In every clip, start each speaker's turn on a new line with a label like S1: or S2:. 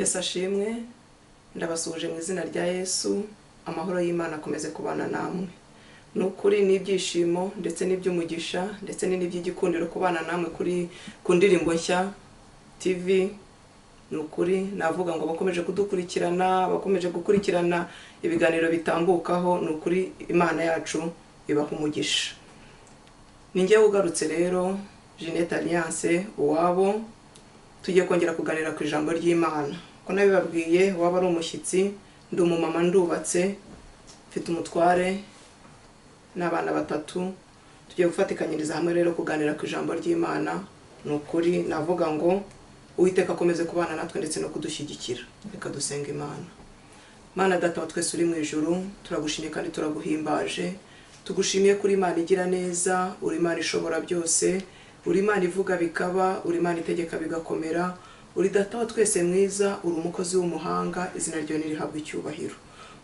S1: Yesu ashimwe, ndabasuhuje mu izina rya Yesu, amahoro y'Imana akomeze kubana namwe. Nukuri n'ibyishimo ndetse n'ibyumugisha ndetse n'iby'igikundiro kubana namwe kuri ku ndirimbo nshya TV. Nukuri navuga ngo bakomeje kudukurikirana, bakomeje gukurikirana ibiganiro bitambukaho, nukuri Imana yacu ibaha umugisha. Ninjye ugarutse rero, Jeanette Alliance uwabo, tugiye kongera kuganira ku ijambo ry'Imana. Ko nabibabwiye waba ari umushyitsi, ndi umumama ndubatse, mfite umutware n'abana batatu, tugiye gufatikanyiriza hamwe rero kuganira ku ijambo ry'Imana. Nukuri navuga ngo Uwiteka akomeze kubana natwe ndetse no kudushyigikira. Reka dusenga Imana. Mana Data wa twese uri mu ijuru, turagushimiye kandi turaguhimbaje. Tugushimiye kuri Imana igira neza, uri Imana ishobora byose, uri Imana ivuga bikaba, uri Imana itegeka bigakomera, uri Data wa twese mwiza, uri umukozi w'umuhanga, izina ryawe nirihabwe icyubahiro.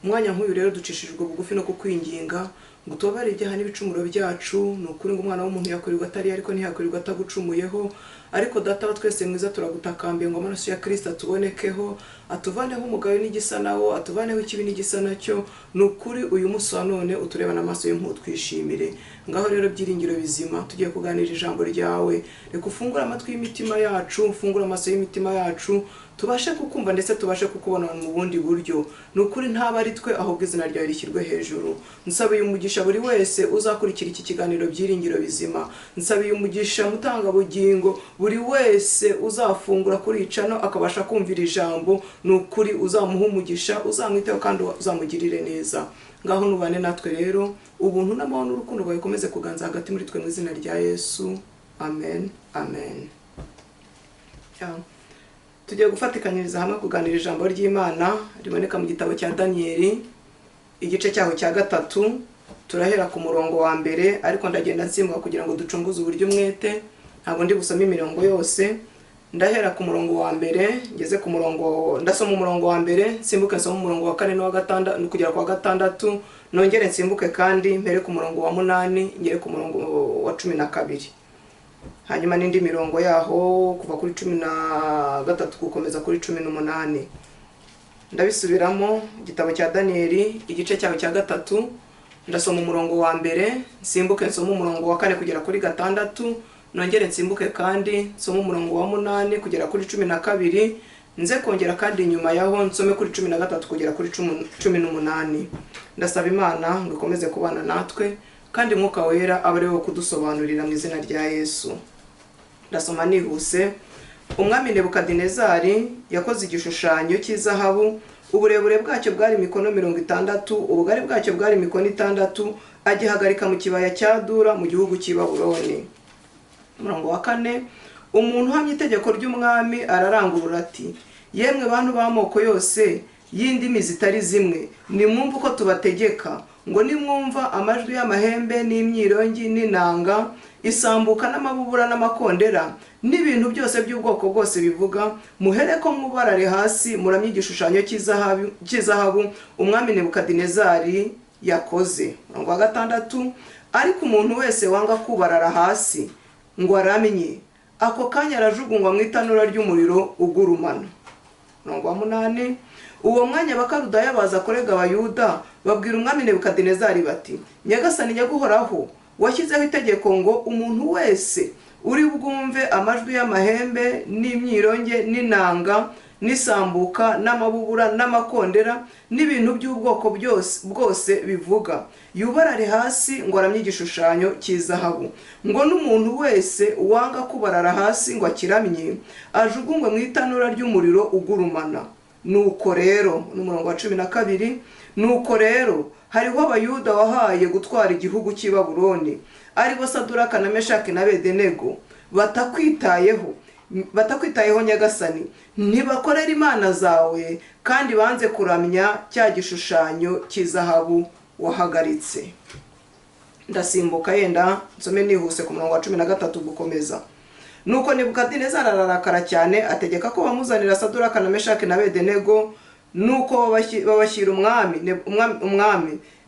S1: Umwanya nk'uyu rero ducishijwe bugufi no kukwinginga ngo tubabare ibyaha n'ibicumuro byacu. Nukuri ngo umwana w'umuntu yakurirwa atari ariko ntiyakurirwa atagucumuyeho, ariko Data wa twese mwiza turagutakambiye ngo amaraso ya Kristo atubonekeho, atuvaneho umugayo n'igisa nawo, atuvaneho ikibi n'igisa nacyo. Nukuri uyu munsi wa none uturebana amaso y'impuhwe twishimire. Ngaho rero byiringiro bizima, tugiye kuganira ijambo ryawe. Reka ufungure amatwi y'imitima yacu, ufungure amaso y'imitima yacu, tubashe kukumva ndetse tubashe kukubona mu bundi buryo. Nukuri ntaba ari twe, ahubwo izina ryawe rishyirwe hejuru. Nsabiye umugisha buri wese uzakurikira iki kiganiro byiringiro bizima. Nsabiye umugisha mutanga bugingo buri wese uzafungura kuri icano akabasha kumvira ijambo. Nukuri uzamuha umugisha, uzamwiteho kandi uzamugirire neza. Ngaho nubane natwe rero, ubuntu n'amahoro n'urukundo rwawe bikomeze kuganza hagati muri twe mu izina rya Yesu. Amen. Amen. Tugiye gufatikanyiriza hamwe kuganira ijambo ry'Imana riboneka mu gitabo cya Danieli, igice cyaho cya 3. Turahera ku murongo wa mbere, ariko ndagenda nsimbuka kugira ngo ducunguze uburyo umwete. Ntabwo ndi gusoma imirongo yose. Ndahera ku murongo wa mbere, ngeze ku murongo, ndasoma umurongo wa mbere, nsimbuke nsoma umurongo wa 4 n'uwa 6 kugera ku wa 6, nongere nsimbuke kandi mpere ku murongo wa 8 ngere ku murongo wa 12. Hanyuma n'indi mirongo yaho kuva kuri 13 gukomeza kuri 18. Ndabisubiramo, igitabo cya Danieli, igice cyaho cya 3, ndasoma umurongo wa mbere, nsimbuke nsoma umurongo wa 4 kugera kuri 6, nongere nsimbuke kandi nsoma umurongo wa 8 kugera kuri 12, nze kongera kandi nyuma yaho nsome kuri 13 kugera kuri 18. Ndasaba Imana ngo ikomeze kubana natwe kandi Mwuka Wera abe ariwe kudusobanurira mu izina rya Yesu. Ndasoma nihuse. Umwami Nebukadinezari yakoze igishushanyo cy'izahabu, uburebure bwacyo bwari mikono 60, ubugari bwacyo bwari mikono 6, agihagarika mu kibaya cya Dura mu gihugu cy'i Babuloni. Umurongo wa 4, umuntu uhamye itegeko ry'umwami ararangurura ati: yemwe bantu b'amoko yose y'indimi zitari zimwe, nimwumva uko tubategeka, ngo nimwumva amajwi y'amahembe n'imyirongi n'inanga, isambuka n'amabubura n'amakondera n'ibintu byose by'ubwoko bwose bivuga, muhereko mubarare hasi muramye igishushanyo cy'izahabu umwami Nebukadinezari yakoze. Umurongo wa 6, ariko umuntu wese wanga kubarara hasi ngo aramye, ako kanya arajugunywa mu itanura ry'umuriro ugurumana. Umurongo wa 8, uwo mwanya Abakaludaya baza kurega Abayuda, babwira umwami Nebukadinezari bati: nyagasani nyaguhoraho, washyizeho itegeko ngo umuntu wese uri bwumve amajwi y'amahembe n'imyironge n'inanga n'isambuka n'amabubura n'amakondera n'ibintu by'ubwoko bwose bivuga, yubarare hasi ngo aramye igishushanyo cy'izahabu, ngo n'umuntu wese wanga kubarara hasi ngo akiramye ajugunywe mu itanura ry'umuriro ugurumana. Nuko rero, n'umurongo wa 12, nuko rero hariho Abayuda wahaye gutwara igihugu cy'i Babuloni, aribo Saduraka na Meshaki na Abedenego, batakwitayeho nyagasani, ntibakorera imana zawe, kandi banze kuramya cya gishushanyo cy'izahabu wahagaritse. Ndasimbuka yenda nsome nihuse ku murongo wa 13 gukomeza. Nuko Nebukadinezari ararakara cyane, ategeka ko bamuzanira Saduraka na Meshaki na Abedenego, nuko babashyira umwami.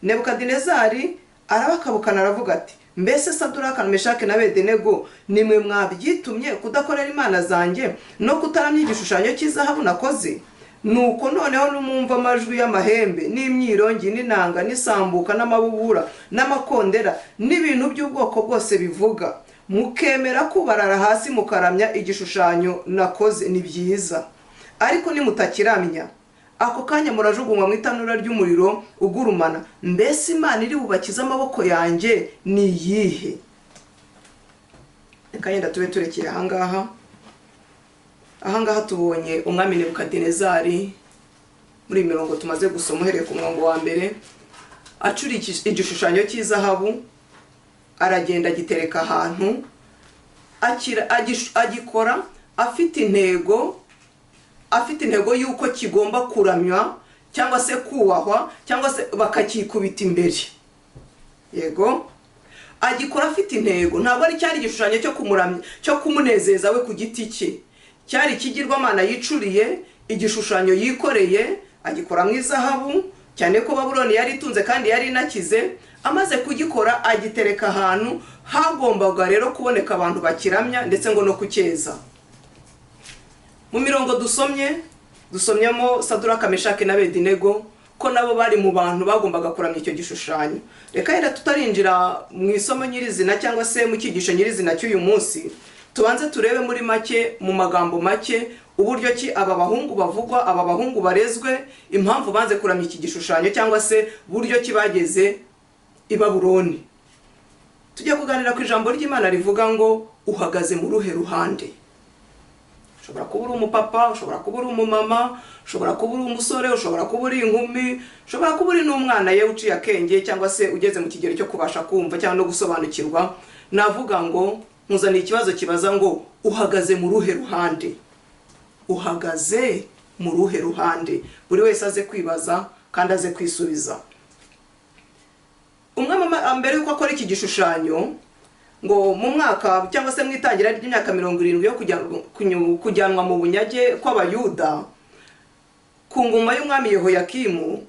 S1: Nebukadinezari arabakabukana aravuga ati: mbese Saduraka na Meshaki na Abedenego nimwe mwabyitumye kudakorera imana zanjye no kutaramya igishushanyo cy'izahabu nakoze? nuko noneho numumva amajwi y'amahembe n'imyirongi n'inanga n'isambuka n'amabubura n'amakondera n'ibintu by'ubwoko bwose bivuga, mukemera kubarara hasi mukaramya igishushanyo nakoze, ni byiza. Ariko nimutakiramya, ako kanya murajugunywa mu itanura ry'umuriro ugurumana. Mbese Imana iri bubakiza amaboko yanjye ni iyihe? Reka yenda tube turekeye ahangaha. Ahangaha tubonye umwami Nebukadinezari muri mirongo tumaze gusoma uhereye ku murongo wa mbere, acura igishushanyo cy'izahabu, aragenda agitereka ahantu, agikora afite intego yuko kigomba kuramywa cyangwa se kubahwa cyangwa se bakakikubita imbere. Yego, agikora afite intego, ntabwo ari cyari igishushanyo cyo kumuramya cyo kumunezeza we ku giti cye. Cyari ikigirwamana yicuriye, igishushanyo yikoreye, agikora mu izahabu, cyane ko Babuloni yari itunze kandi yari inakize. Amaze kugikora agitereka ahantu hagombaga rero kuboneka abantu bakiramya ndetse ngo no kucyeza. Mu mirongo dusomyemo Saduraka, Meshaki na Abedinego ko nabo bari mu bantu bagombaga kuramya icyo gishushanyo. Reka yenda tutarinjira mu isomo nyirizina cyangwa se mu cyigisho nyirizina cy'uyu munsi, tubanze turebe muri make, mu magambo make, uburyo ki aba bahungu bavugwa, aba bahungu barezwe, impamvu banze kuramya iki gishushanyo cyangwa se buryo ki bageze i Babuloni. Tujya kuganira ku ijambo ry'Imana rivuga ngo uhagaze mu ruhe ruhande. Ushobora kuba uri umupapa, ushobora kuba uri umumama, ushobora kuba uri umusore, ushobora kuba uri inkumi, ushobora kuba uri n'umwana ye uciye akenge cyangwa se ugeze mu kigero cyo kubasha kumva cyangwa no gusobanukirwa. Navuga ngo nkuzaniye ikibazo kibaza ngo uhagaze mu ruhe ruhande. Uhagaze mu ruhe ruhande. Buri wese aze kwibaza kandi aze kwisubiza. Umwami mbere yuko akora iki gishushanyo, ngo mu mwaka cyangwa se mu itangira ry'imyaka 70 yo kujyanwa mu bunyage kw'Abayuda, ku ngoma y'umwami Yehoyakimu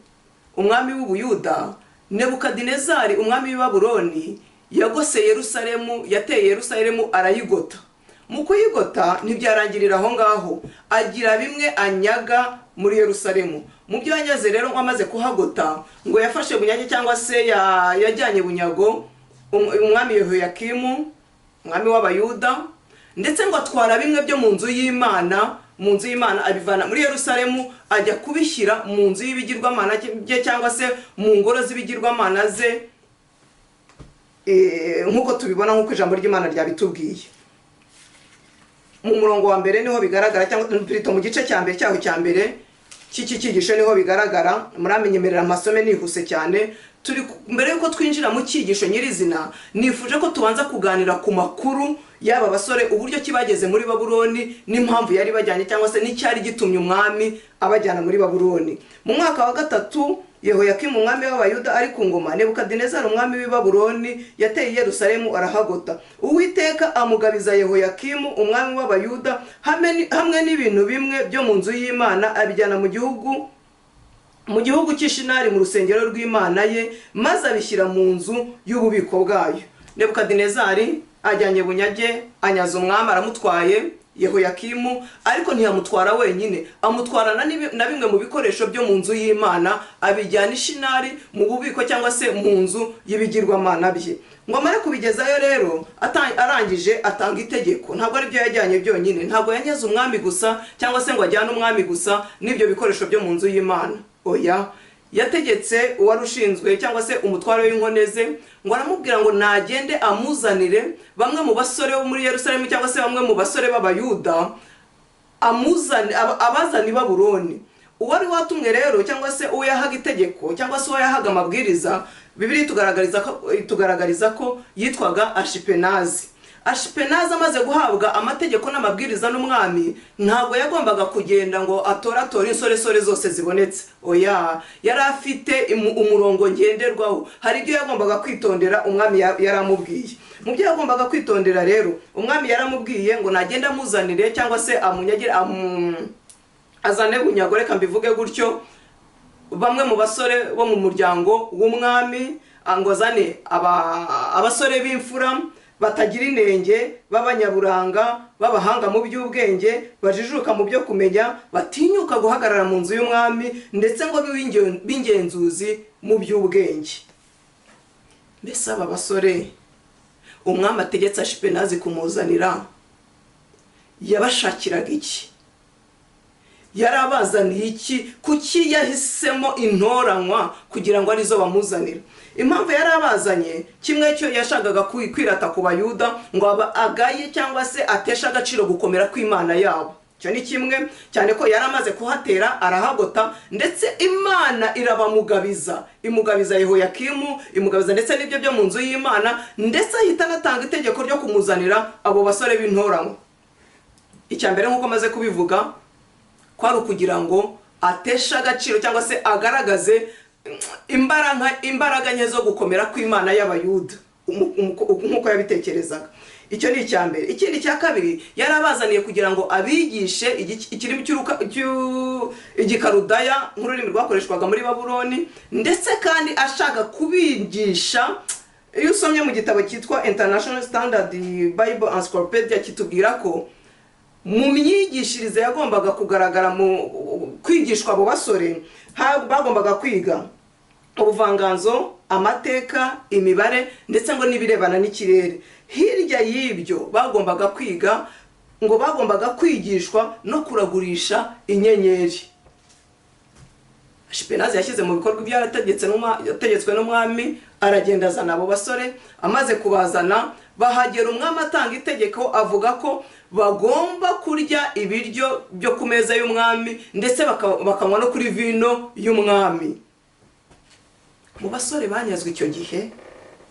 S1: umwami w'Ubuyuda, Nebukadinezari umwami w'i Babuloni yagose Yerusalemu, yateye Yerusalemu arayigota. Mu kuyigota ntibyarangirira aho ngaho, agira bimwe anyaga muri Yerusalemu. Mu byo yanyaze rero amaze kuhagota, ngo yafashe bunyage cyangwa se yajyanye bunyago umwami Yehoyakimu umwami w'Abayuda, ndetse ngo atwara bimwe byo mu nzu y'Imana, abivana muri Yerusalemu ajya kubishyira mu nzu y'ibigirwamana bye cyangwa se mu ngoro z'ibigirwamana ze, nk'uko tubibona nk'uko ijambo ry'Imana ryabitubwiye. Mu murongo wa mbere niho bigaragara, cyangwa mu gice cya mbere cyaho cya mbere cy'iki cyigisho niho bigaragara. Muramenyemerera amasome nihuse cyane. Turi mbere yuko twinjira mu cyigisho nyirizina, nifuje ko tubanza kuganira ku makuru y'aba basore, uburyo kibageze muri Babuloni n'impamvu yari bajyanye cyangwa se n'icyari gitumye umwami abajyana muri Babuloni. Mu mwaka wa 3 Yehoyakimu umwami w'Abayuda ari ku ngoma, Nebukadinezari umwami w'i Babuloni yateye Yerusalemu arahagota. Uwiteka amugabiza Yehoyakimu umwami w'Abayuda hamwe n'ibintu bimwe byo mu nzu y'Imana, abijyana mu gihugu cy'Ishinari mu rusengero rw'Imana ye, maze abishyira mu nzu y'ububiko bwayo. Nebukadinezari ajyanye bunyage, anyaza umwami, aramutwaye Yehoyakimu, ariko ntiyamutwara wenyine, amutwarana na bimwe mu bikoresho byo mu nzu y'Imana, abijyana Ishinari mu bubiko cyangwa se mu nzu y'ibigirwamana bye. Ngo amare kubigezayo rero, arangije atanga itegeko. Ntabwo ari byo yajyanye byonyine, ntabwo yanyaza umwami gusa cyangwa se ngo ajyane umwami gusa n'ibyo bikoresho byo mu nzu y'Imana. Oya, yategetse uwari ushinzwe cyangwa se umutware w'inkoneze ngo aramubwira ngo nagende amuzanire bamwe mu basore bo muri Yerusalemu cyangwa se bamwe mu basore b'Abayuda, abazana i Babuloni. Uwari watumwe rero cyangwa se uwo yahaga itegeko cyangwa se uwo yahaga amabwiriza, Bibiliya tugaragariza ko yitwaga Ashipenazi. Ashipenazi amaze guhabwa amategeko n'amabwiriza n'umwami, ntabwo yagombaga kugenda ngo atoratore insoresore zose zibonetse. Oya, yari afite umurongo ngenderwaho. Hari ibyo yagombaga kwitondera, umwami yaramubwiye. Mu byo yagombaga kwitondera rero, umwami yaramubwiye ngo nagenda amuzanire cyangwa se amunyagire, azane bunyago, reka mbivuge gutyo, bamwe mu basore bo mu muryango w'umwami, ngo azane abasore b'imfura batagira inenge, b'abanyaburanga, b'abahanga mu by'ubwenge, bajijuka mu byo kumenya, batinyuka guhagarara mu nzu y'umwami, ndetse ngo b'ingenzuzi mu by'ubwenge. Mbese aba basore umwami ategetse Ashipenazi kumuzanira yabashakiraga iki? Yarabazaniye iki? Kuki yahisemo intoranywa kugira ngo arizo bamuzanira? Impamvu yarabazanye, kimwe cyo yashakaga kwirata ku bayuda ngo agaye cyangwa se atesha agaciro gukomera kw'Imana yabo. Cyo ni kimwe, cyane ko yaramaze kuhatera arahagota, ndetse Imana irabamugabiza, imugabiza Yehoyakimu, imugabiza ndetse n'ibyo byo mu nzu y'Imana, ndetse ahita anatanga itegeko ryo kumuzanira abo basore b'intoranywa. Icya mbere nk'uko maze kubivuga, kwari ukugira ngo atesha agaciro cyangwa se agaragaze imbaraga nke zo gukomera kw'Imana y'abayuda nk'uko yabitekerezaga. Icyo ni icya mbere. Ikindi cya kabiri, yarabazaniye kugira ngo abigishe ikirimi igikarudaya nk'ururimi rwakoreshwaga muri Babuloni, ndetse kandi ashaka kubigisha. Iyo usomye mu gitabo cyitwa International Standard Bible Encyclopedia kitubwira ko mu myigishirize yagombaga kugaragara mu kwigishwa abo basore, bagombaga kwiga ubuvanganzo, amateka, imibare, ndetse ngo n'ibirebana n'ikirere. Hirya y'ibyo bagombaga kwiga, ngo bagombaga kwigishwa no kuragurisha inyenyeri. Ashipenazi yashyize mu bikorwa ibyo yategetswe n'umwami, aragenda azana abo basore. Amaze kubazana, bahagera umwami atanga itegeko, avuga ko bagomba kurya ibiryo byo ku meza y'umwami, ndetse bakanywa no kuri vino y'umwami. Mu basore banyazwe icyo gihe,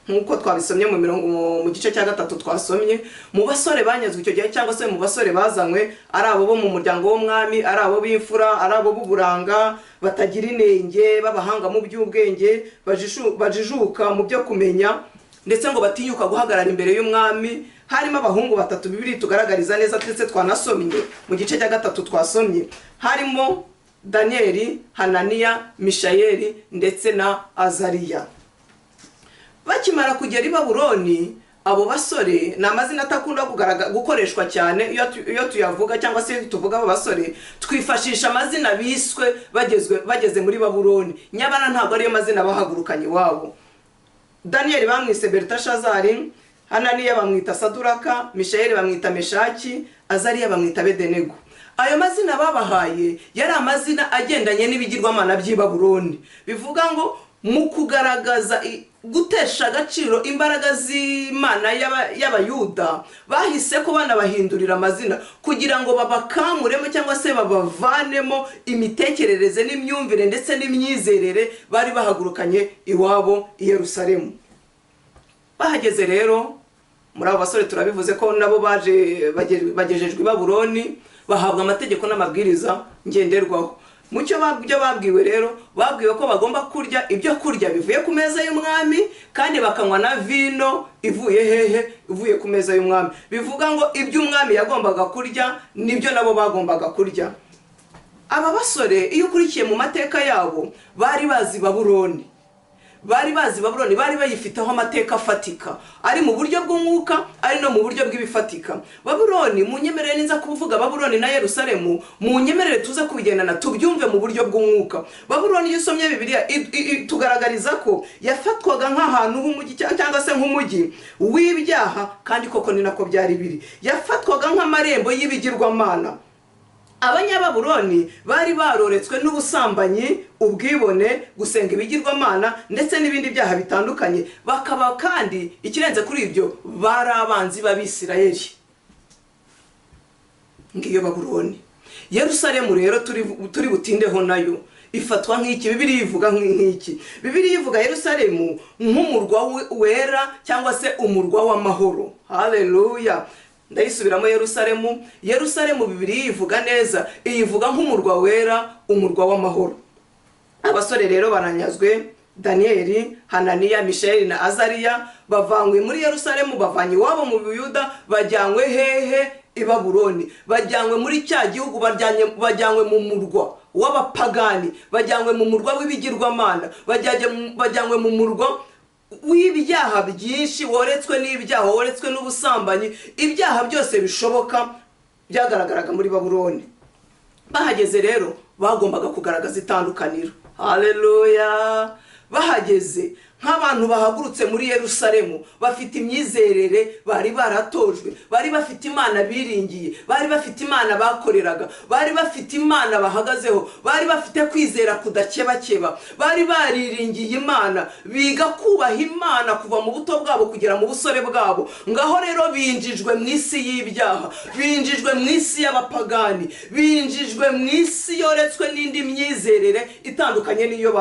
S1: nk'uko twabisomye mu gice cya 3 twasomye, mu basore banyazwe icyo gihe cyangwa se mu basore bazanywe, ari abo bo mu muryango w'umwami, ari abo b'imfura, ari abo b'uburanga, batagira inenge, b'abahanga mu by'ubwenge, bajijuka mu byo kumenya, ndetse ngo batinyuka guhagarara imbere y'umwami. Harimo abahungu 3 Bibiliya tugaragariza neza, ndetse twanasomye mu gice cya 3 twasomye. Harimo Danieli, Hananiya, Mishayeli ndetse na Azariya. Bakimara kugera i Babuloni, abo basore ni amazina atakunda gukoreshwa cyane. Iyo tuyavuga cyangwa se tuvuga abo basore, twifashisha amazina biswe bageze muri Babuloni, nyabana ntabwo ariyo mazina bahagurukanye iwabo. Danieli bamwise Belteshazari, Hananiya bamwita Saduraka, Mishayeli bamwita Meshaki, Azariya bamwita Abedenego. Ayo mazina babahaye yari amazina agendanye n'ibigirwamana by'i Babuloni. Bivuga ngo mu kugaragaza gutesha agaciro imbaraga z'Imana y'abayuda, bahise ko banabahindurira amazina kugira ngo babakamuremo cyangwa se babavanemo imitekerereze n'imyumvire ndetse n'imyizerere bari bahagurukanye iwabo i Yerusalemu. Bahageze rero, muri abo basore turabivuze ko nabo bagejejwe i Babuloni, bahabwa amategeko n'amabwiriza ngenderwaho. Mucyo babwiwe rero, babwiwe ko bagomba kurya ibyo kurya bivuye ku meza y'umwami, kandi bakanywa na vino ivuye hehe? Ivuye ku meza y'umwami. Bivuga ngo ibyo umwami yagombaga kurya nibyo nabo bagombaga kurya. Aba basore iyo ukurikiye mu mateka yabo, bari bazi Babuloni, bari bayifiteho amateka afatika, ari mu buryo bw'umwuka, ari no mu buryo bw'ibifatika. Babuloni, munyemerere niza kuvuga Babuloni na Yerusalemu, munyemerere tuze kubigendana tubyumve mu buryo bw'umwuka. Babuloni iyo usomye Bibiliya tugaragariza ko yafatwaga nk'ahantu h'umujyi cyangwa se nk'umujyi w'ibyaha, kandi koko ni nako byari biri. Yafatwaga nk'amarembo y'ibigirwamana. Abanyababuloni bari baroretswe n'ubusambanyi, ubwibone, gusenga ibigirwamana ndetse n'ibindi byaha bitandukanye. Bakaba kandi ikirenze kuri ibyo, bari abanzi b'Abisirayeli. Ngiyo Babuloni. Yerusalemu rero turi butindeho nayo ifatwa nk'iki. Bibiliya ivuga nk'iki. Bibiliya ivuga Yerusalemu nk'umurwa wera cyangwa se umurwa w'amahoro. Haleluya. Ndayisubiramo Yerusalemu Bibiliya ivuga neza, iyivuga nk'umurwa wera, umurwa w'amahoro. Abasore rero baranyazwe, Danieli, Hananiya, Mishayeli na Azariya, bavanywe muri Yerusalemu, bavanye iwabo mu Buyuda, bajyanywe hehe? I Babuloni. Bajyanywe muri cya gihugu, bajyanywe mu murwa w'abapagani, bajyanywe mu murwa w'ibigirwamana, bajyanywe mu murwa w'ibyaha byinshi, woretswe n'ibyaha, woretswe n'ubusambanyi, ibyaha byose bishoboka byagaragaraga muri Babuloni. Bahageze rero bagombaga kugaragaza itandukaniro. Haleluya! Bahageze nk'abantu bahagurutse muri Yerusalemu bafite imyizerere, bari baratojwe, bari bafite Imana biringiye, bari bafite Imana bakoreraga, bari bafite Imana bahagazeho, bari bafite kwizera kudakebakeba, bari bariringiye Imana, biga kubaha Imana kuva mu buto bwabo kugera mu busore bwabo. Ngaho rero binjijwe mu isi y'ibyaha, binjijwe mu isi y'abapagani, binjijwe mu isi yoretswe n'indi myizerere itandukanye niyo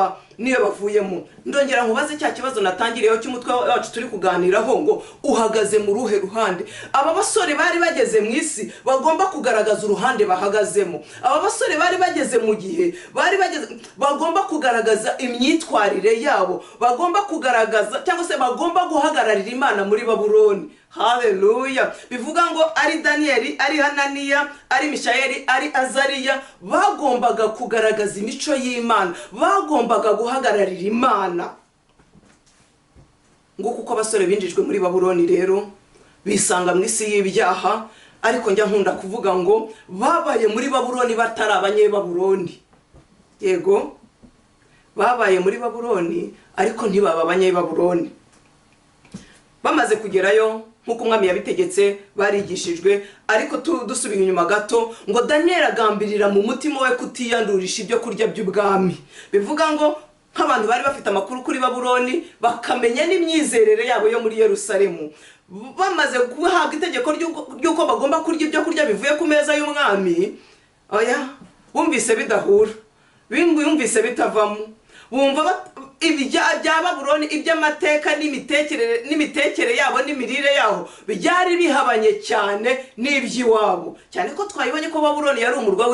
S1: bavuyemo. Ndongera nkubaze cya kibazo natangiriyeho cy'umutwe wacu turi kuganiraho, ngo uhagaze mu ruhe ruhande? Aba basore bari bageze mu isi bagomba kugaragaza uruhande bahagazemo. Aba basore bari bageze mu gihe bagomba kugaragaza imyitwarire yabo, bagomba kugaragaza cyangwa se bagomba guhagararira Imana muri Babuloni. Haleluya! Bivuga ngo ari Danieli, ari Hananiya, ari Mishayeli, ari Azariya bagombaga kugaragaza imico y'Imana, bagombaga guhagararira Imana. Ngo kuko abasore binjijwe muri Babuloni rero bisanga mu isi y'ibyaha, ariko njya nkunda kuvuga ngo babaye muri Babuloni batari abanyebabuloni. Yego, babaye muri Babuloni ariko ntibaba abanyebabuloni. Bamaze kugerayo nkuko umwami yabitegetse, barigishijwe, ariko dusubiye inyuma gato, ngo Daniel agambirira mu mutima we kutiyandurisha ibyo kurya by'ubwami. Bivuga ngo nk'abantu bari bafite amakuru kuri Babuloni, bakamenya n'imyizerere yabo yo muri Yerusalemu, bamaze guhabwa itegeko ry'uko bagomba kurya ibyo kurya bivuye ku meza y'umwami, bumvise bidahura, bumvise bitavamo, bumva ibya Babuloni, iby'amateka n'imitekere yabo n'imirire yabo byari bihabanye cyane n'iby'iwabo, cyane ko twayibonye ko Babuloni yari umurwa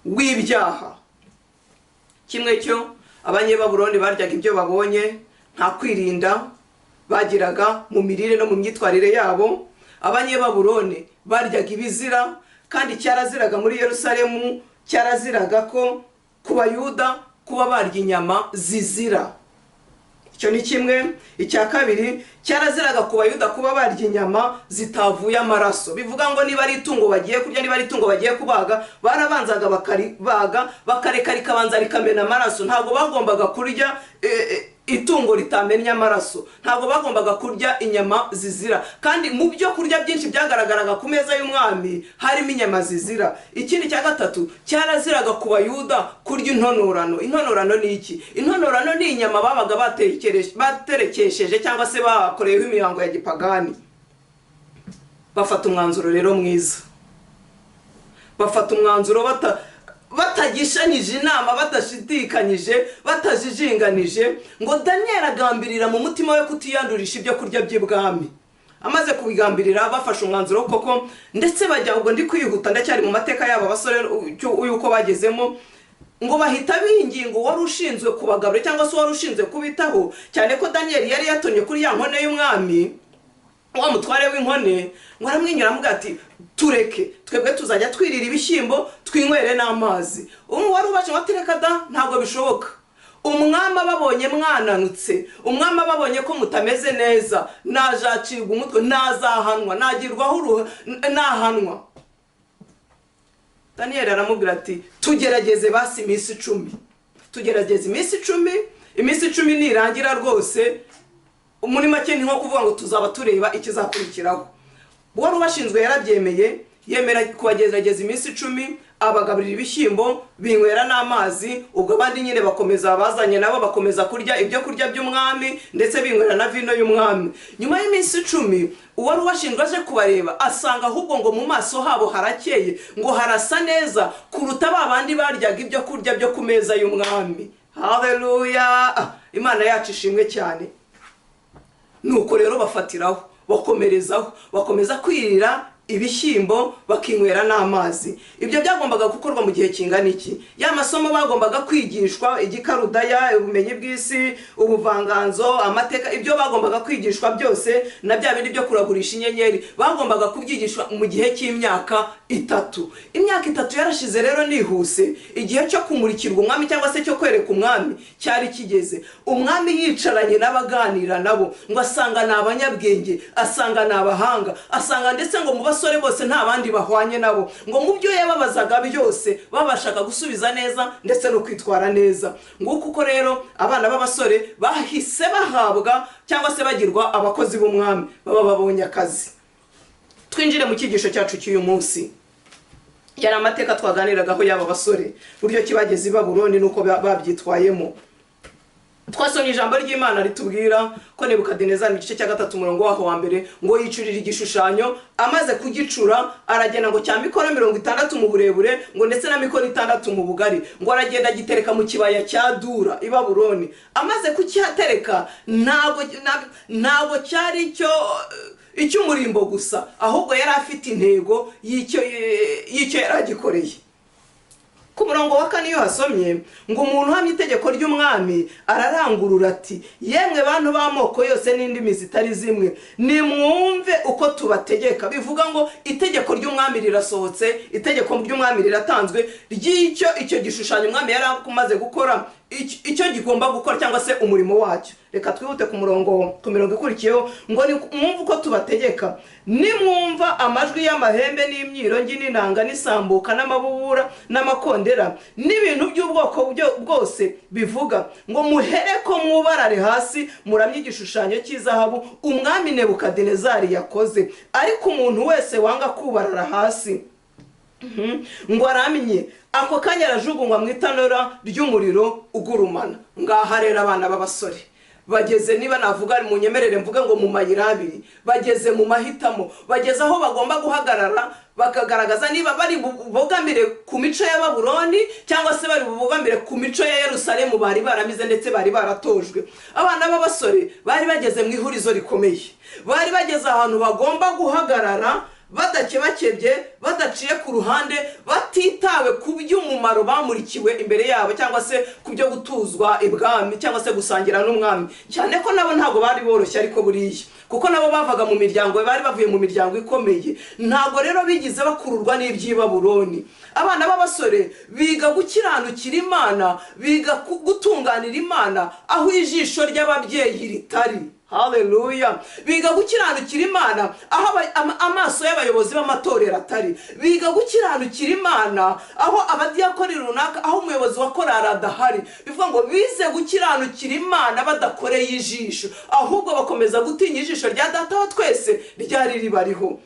S1: w'ibyaha. Kimwe cyo abanyebabuloni baryaga ibyo babonye, nta kwirinda bagiraga mu mirire no mu myitwarire yabo. Abanyebabuloni baryaga ibizira, kandi cyaraziraga muri Yerusalemu, cyaraziraga ko ku Bayuda kuba barya inyama zizira. Icyo ni kimwe. Icya kabiri, cyaraziraga ku Bayuda kuba barya inyama zitavuye amaraso. Bivuga ngo niba ari itungo bagiye kurya, niba ari itungo bagiye kubaga, barabanzaga bakaribaga, bakareka rikabanza rikamena amaraso. Ntabwo bagombaga kurya itungo ritamenya amaraso, ntabwo bagombaga kurya inyama zizira. Kandi mu byo kurya byinshi byagaragaraga ku meza y'umwami harimo inyama zizira. Ikindi cya gatatu, cyaraziraga ku Bayuda kurya intonorano. Intonorano ni iki? Intonorano ni inyama babaga baterekesheje cyangwa se bakoreyeho imihango ya gipagani. Bafata umwanzuro rero mwiza, bafata umwanzuro batagishanyije inama, badashidikanyije, batajijinganije, ngo Daniel agambirira mu mutima we kutiyandurisha ibyo kurya by'ibwami. Amaze kubigambirira, bafashe umwanzuro koko, ndetse bajya, ubwo ndi kwihuta ndacyari mu mateka yabo abasore yuko bagezemo, ngo bahita bingingo wari ushinzwe kubagaburira cyangwa se wari ushinzwe kubitaho, cyane ko Daniel yari yatonye kuri ya nkone y'umwami, wa mutware w'inkone, ngo aramwenyura amuga ati tureke, twebwe tuzajya twirira ibishyimbo, twinywere n'amazi. Wari ubasha watireka da, ntabwo bishoboka. Umwami ababonye mwananutse, umwami ababonye ko mutameze neza, nazacibwa umutwe, nazahanwa, nagirwaho nahanwa. Daniel aramubwira ati tugerageze basi iminsi 10, tugerageze iminsi 10, iminsi 10 nirangira rwose, muri make ni nko kuvuga ngo tuzaba tureba ikizakurikiraho. Wari ubashinzwe yarabyemeye, yemera kubagerageza iminsi 10, abagaburira ibishyimbo, binywera n'amazi. Ubwo abandi nyine bakomeza, bazanye nabo bakomeza kurya ibyo kurya by'umwami, ndetse binywera na vino y'umwami. Nyuma y'iminsi 10, uwari ubashinzwe aje kubareba, asanga ahubwo ngo mu maso habo harakeye, ngo harasa neza kuruta babandi baryaga ibyo kurya byo ku meza y'umwami. Haleluya! Imana yacu ishimwe cyane. Nuko rero bafatiraho, bakomerezaho, bakomeza kwirira ibishyimbo bakinywera n'amazi. Ibyo byagombaga gukorwa mu gihe kingana iki? Ya masomo bagombaga kwigishwa, igikarudaya, ubumenyi bw'isi, ubuvanganzo, amateka, ibyo bagombaga kwigishwa byose na bya bindi byo kuragurisha inyenyeri bagombaga kubyigishwa mu gihe cy'imyaka 3. Imyaka 3 yarashize rero nihuse, igihe cyo kumurikirwa umwami cyangwa se cyo kwereka umwami cyari kigeze. Umwami yicaranye n'abaganira nabo, ngo asanga n'abanyabwenge, asanga n'abahanga, asanga ndetse ngo mu basore bose nta bandi bahwanye nabo, ngo mu byo yababazaga byose babashaka gusubiza neza ndetse no kwitwara neza. Nguko uko rero abana b'abasore bahise bahabwa cyangwa se bagirwa abakozi b'umwami, baba babonye akazi. Twinjire mu cyigisho cyacu cy'uyu munsi. Yari amateka twaganiragaho y'aba basore, buryo kibageze i Babuloni nuko babyitwayemo. Twasomye ijambo ry'Imana ritubwira ko Nebukadinezari mu gice cya 3 umurongo waho wa mbere ngo yicurira igishushanyo, amaze kugicura aragenda ngo cya mikoro 60 mu burebure ngo ndetse na mikoro 6 mu bugari, ngo aragenda gitereka mu kibaya cya Dura i Babuloni. Amaze kucyatereka ntabwo cyari icy'umurimbo gusa, ahubwo yari afite intego y'icyo yari agikoreye. Ku murongo wa 4 iyo hasomye ngo umuntu uhamye itegeko ry'umwami ararangurura ati, yemwe bantu b'amoko yose n'indimi zitari zimwe, nimwumve uko tubategeka. Bivuga ngo itegeko ry'umwami rirasohotse, itegeko ry'umwami riratanzwe icyo gishushanyo umwami yari akumaze gukora, icyo gigomba gukora cyangwa se umurimo wacyo. Reka twihute ku mirongo ikurikiyeho ngo mwumve uko tubategeka, nimwumva amajwi y'amahembe n'imyirongi n'inanga n'isambuka n'amabubura n'amakondera n'ibintu by'ubwoko bwose bivuga, ngo muhereko mwubarare hasi muramye igishushanyo cy'izahabu umwami Nebukadinezari yakoze. Ariko umuntu wese wanga kubarara hasi ngo aramye, ako kanya arajugunywa mu itanura ry'umuriro ugurumana. Ngaha rero abana b'abasore bageze, niba navuga mu nyemerere mvuga ngo mu mayira abiri, bageze mu mahitamo, bageze aho bagomba guhagarara bakagaragaza niba bari bubogamire ku mico ya Babuloni cyangwa se bari bubogamire ku mico ya Yerusalemu bari baramize ndetse bari baratojwe. Abana b'abasore bari bageze mu ihurizo rikomeye, bari bageze ahantu bagomba guhagarara badakebakebye, badaciye ku ruhande, batitawe ku by'umumaro bamurikiwe imbere yabo cyangwa se ku byo gutuzwa ibwami cyangwa se gusangira n'umwami. Cyane ko nabo ntago bari boroshye, ariko buriya kuko nabo bavaga mu miryango, bari bavuye mu miryango ikomeye, ntago rero bigize bakururwa n'iby'i Babuloni. Abana b'abasore biga gukiranukira Imana, biga gutunganira Imana aho ijisho ry'ababyeyi ritari. Haleluya. Biga gukiranukira Imana aho amaso y'abayobozi b'amatorero atari. Biga gukiranukira Imana aho abadiyakoni runaka, aho umuyobozi wa korari adahari. Bivuga ngo bize gukiranukira Imana badakoreye ijisho, ahubwo bakomeza gutinya ijisho rya Data wa twese ryari ribariho.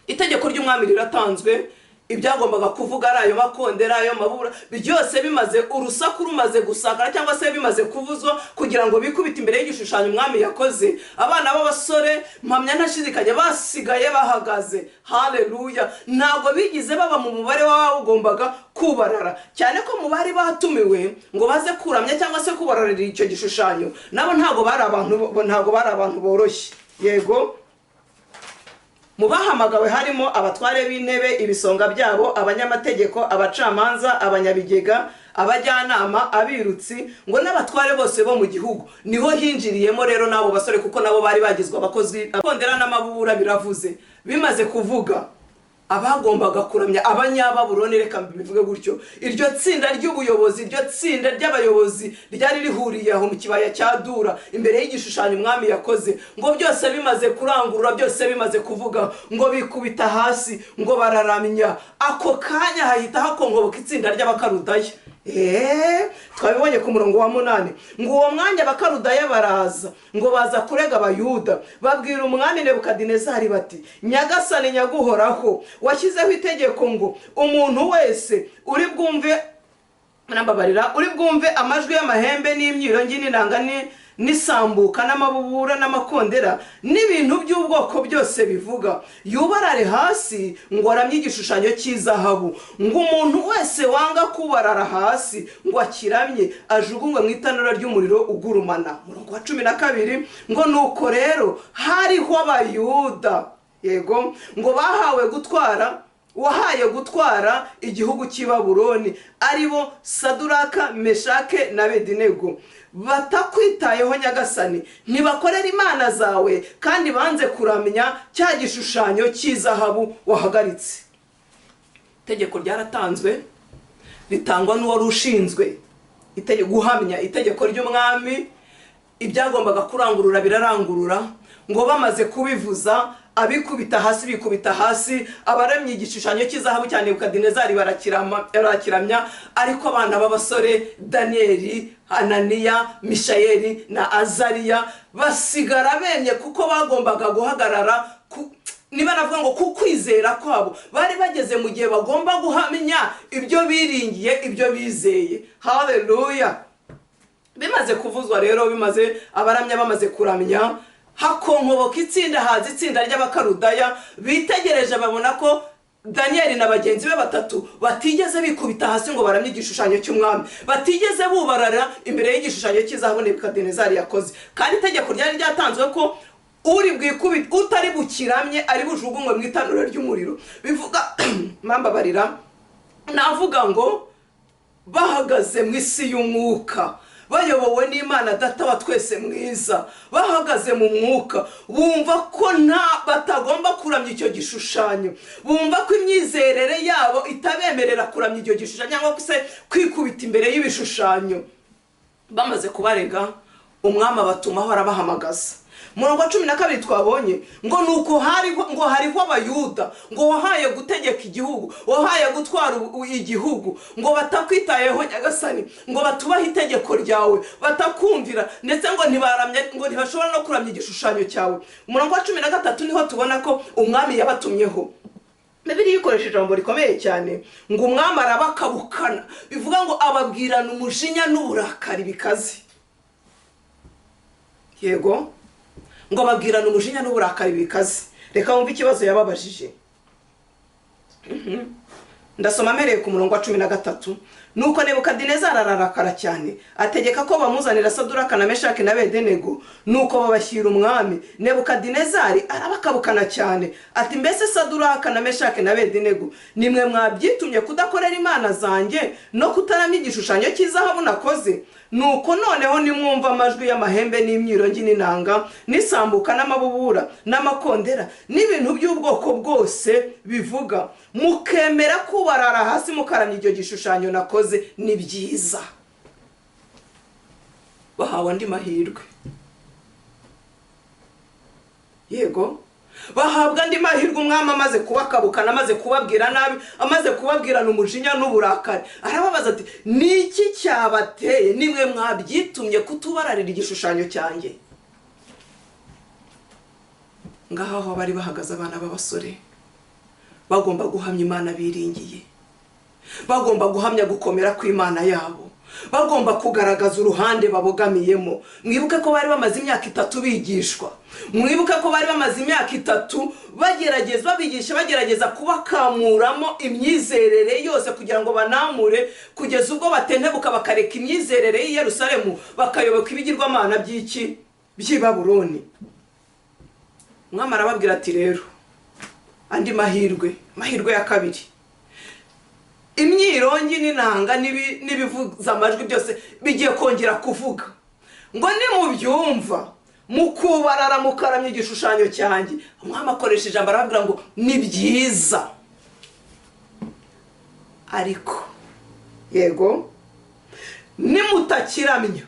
S1: Itegeko ry'umwami riratanzwe, ibyagombaga kuvuga ari ayo makondera, ayo mabura byose bimaze, urusaku rumaze gusakara cyangwa se bimaze kuvuzwa kugira ngo bikubite imbere y'igishushanyo umwami yakoze. Abana b'abasore mpamya ntashidikanya basigaye bahagaze. Haleluya. Ntabwo bigize baba mu mubare w'abagombaga kubarara, cyane ko mu bari batumiwe ngo baze kuramya cyangwa se kubararira icyo gishushanyo nabo ntabwo bari abantu boroshye. Yego, mu bahamagawe harimo abatware b'intebe, ibisonga byabo, abanyamategeko, abacamanza, abanyabigega, abajyanama, abirutsi, ngo n'abatware bose bo mu gihugu. Niho hinjiriyemo rero nabo basore, kuko nabo bari bagizwe abakozi. Akondera n'amabubura biravuze, bimaze kuvuga abagombaga kuramya abanyababuloni, reka bivuge gutyo. Iryo tsinda ry'ubuyobozi, iryo tsinda ry'abayobozi ryari rihuriye aho mu kibaya cya Dura imbere y'igishushanyo umwami yakoze. Ngo byose bimaze kurangurura, byose bimaze kuvuga, ngo bikubita hasi, ngo bararamya. Ako kanya hahita hakongoboka itsinda ry'abakarudaya. Twabibonye ku murongo wa 8 ngo uwo mwanya abakarudaya baraza, ngo baza kurega Abayuda, babwira umwami Nebukadinezari bati, nyagasani nyaguhoraho, washyizeho itegeko ngo umuntu wese uri bwumve amajwi y'amahembe n'imyirongi n'inanga n'isambuka n'amabubura n'amakondera n'ibintu by'ubwoko byose bivuga, yubarare hasi ngo aramye igishushanyo cy'izahabu, ngo umuntu wese wanga kubarara hasi ngo akiramye ajugunywe mu itanura ry'umuriro ugurumana. Murongo wa 12 ngo nuko rero hariho Abayuda yego, ngo bahawe gutwara, wahaye gutwara igihugu cy'i Babuloni, aribo Saduraka, Meshake na Abedinego. Batakwitayeho Nyagasani, ntibakorera imana zawe, kandi banze kuramya cya gishushanyo cy'izahabu wahagaritse. Itegeko ryaratanzwe, ritangwa n'uwari ushinzwe guhamya itegeko ry'umwami. Ibyagombaga kurangurura birarangurura, ngo bamaze kubivuza abikubita hasi bikubita hasi, abaramye igishushanyo cy'izahabu cya Nebukadinezari barakiramya. Ariko abana b'abasore Daniyeli, Hananiya, Mishayeli na Azariya basigara bemye, kuko bagombaga guhagarara niba navuga ngo kukwizera kwabo. Bari bageze mu gihe bagomba guhamya ibyo biringiye, ibyo bizeye. Haleluya. Bimaze kuvuzwa rero, bimaze abaramya bamaze kuramya, hakonkoboka itsinda, haza itsinda ry'abakarudaya. Bitegereje babona ko Daniyeli na bagenzi be batatu batigeze bikubita hasi ngo baramye igishushanyo cy'umwami, batigeze bubarara imbere y'igishushanyo cy'izahabu Nebukadinezari yakoze. Kandi itegeko ryari ryatanzwe ko uri bwikubite, utari bukiramye ari bujugunywe mu itanura ry'umuriro. Bivuga mambabarira, navuga ngo bahagaze mu isi y'umwuka, bayobowe n'Imana Data wa twese mwiza, bahagaze mu mwuka, bumva ko batagomba kuramya icyo gishushanyo, bumva ko imyizerere yabo itabemerera kuramya icyo gishushanyo cyangwa se kwikubita imbere y'ibishushanyo. Bamaze kubarega, umwami abatumaho arabahamagaza. Murongo wa 12 twabonye ngo nuko hariho abayuda, ngo wahaye gutegeka igihugu, wahaye gutwara igihugu, ngo batakwitayeho Nyagasani, ngo batubaha itegeko ryawe, batakumvira, ndetse ngo ntibaramye, ngo ntibashobora no kuramya igishushanyo cyawe. Murongo wa 13 niho tubona ko umwami yabatumyeho. Bibiliya ikoresheje ijambo rikomeye cyane, ngo umwami arabakabukana. Bivuga ngo ababwirana umujinya n'uburakari bikaze. Yego, ngo babwirana umujinya n'uburakari bikaze. Reka wumve ikibazo yababajije. Ndasoma mereye ku murongo wa 13. Nuko Nebukadinezari ararakara cyane, ategeka ko bamuzanira Saduraka na Meshake na Abedinego. Nuko babashyira umwami. Nebukadinezari arabakabukana cyane, ati mbese Saduraka na Meshake na Abedinego, nimwe mwabyitumye kudakorera imana zanjye no kutaramya igishushanyo cy'izahabu nakoze? Nuko noneho nimwumva amajwi y'amahembe n'imyirongi n'inanga n'isambuka n'amabubura n'amakondera n'ibintu by'ubwoko bwose bivuga, mukemera kubarara hasi mukaramya icyo gishushanyo nakoze, ni byiza. Bahawe andi mahirwe. Yego, bahabwa andi mahirwe. Umwami amaze kubakabukana, amaze kubabwira nabi, amaze kubabwirana umujinya n'uburakari, arababaza ati niki cyabateye, nimwe mwabyitumye kutubararira igishushanyo cyanjye? Ngaho aho bari bahagaze abana b'abasore, bagomba guhamya Imana biringiye, bagomba guhamya gukomera kw'Imana yabo, bagomba kugaragaza uruhande babogamiyemo. Mwibuke ko bari bamaze imyaka 3 bigishwa, mwibuke ko bari bamaze imyaka 3 bagerageza kubakamuramo imyizerere yose kugira ngo banamure, kugeza ubwo batentebuka bakareka imyizerere y'i Yerusalemu bakayoboka ibigirwamana by'i Babuloni. Umwami arababwira ati rero andi mahirwe ya kabiri, imyirongi n'inanga n'ibivuza amajwi byose bigiye kongera kuvuga, ngo nimubyumva mukubarara mukaramya igishushanyo cyanjye. Umwami akoresha ijambo arababwira ngo ni byiza. Ariko yego, nimutakiramya.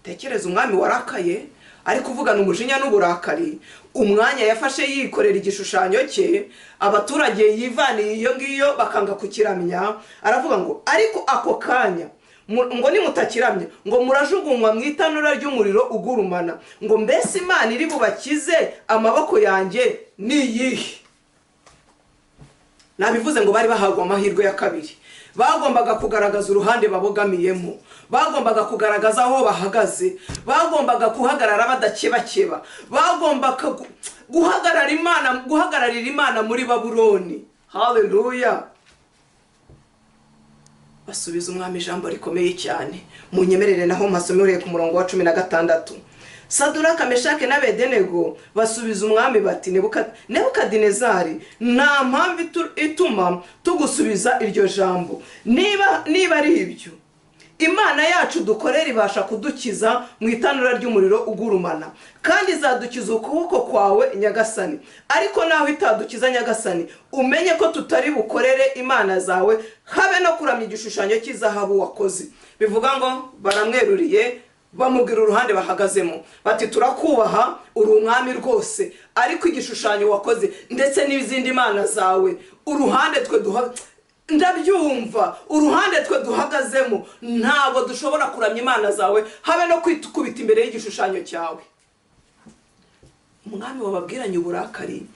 S1: Tekereza umwami warakaye, ari kuvugana umujinya n'uburakari, umwanya yafashe yikorera igishushanyo cye, abaturage yivaniye iyo ngiyo bakanga kukiramya. Aravuga ngo ariko ako kanya ngo nimutakiramya, ngo murajugunywa mu itanura ry'umuriro ugurumana. Ngo mbese Imana iri bubakize amaboko yanjye ni iyihe? Nabivuze ngo bari bahagwa amahirwe ya kabiri. Bagombaga kugaragaza uruhande babogamiyemo, bagombaga kugaragaza aho bahagaze, bagombaga guhagarara badakebakeba, bagombaga guhagararira Imana muri Babuloni. Haleluya. Basubiza umwami ijambo rikomeye cyane. Munyemerere naho mpasomere ku murongo wa 16. Saduraka, Meshake na Abedenego basubiza umwami bati Nebukadinezari, nta mpamvu ituma tugusubiza iryo jambo. Niba ari ibyo, Imana yacu dukorera ibasha kudukiza mu itanura ry'umuriro ugurumana, kandi izadukiza ukuboko kwawe Nyagasani. Ariko naho itadukiza Nyagasani, umenye ko tutari bukorere imana zawe habe no kuramya igishushanyo cy'izahabu wakoze. Bivuga ngo baramweruriye, bamubwira uruhande bahagazemo bati turakubaha, uri umwami rwose, ariko igishushanyo wakoze ndetse n'izindi mana zawe, uruhande twe ndabyumva, uruhande twe duhagazemo ntabwo dushobora kuramya imana zawe habe no kwitukubita imbere y'igishushanyo cyawe. Umwami wababwiranye uburakari,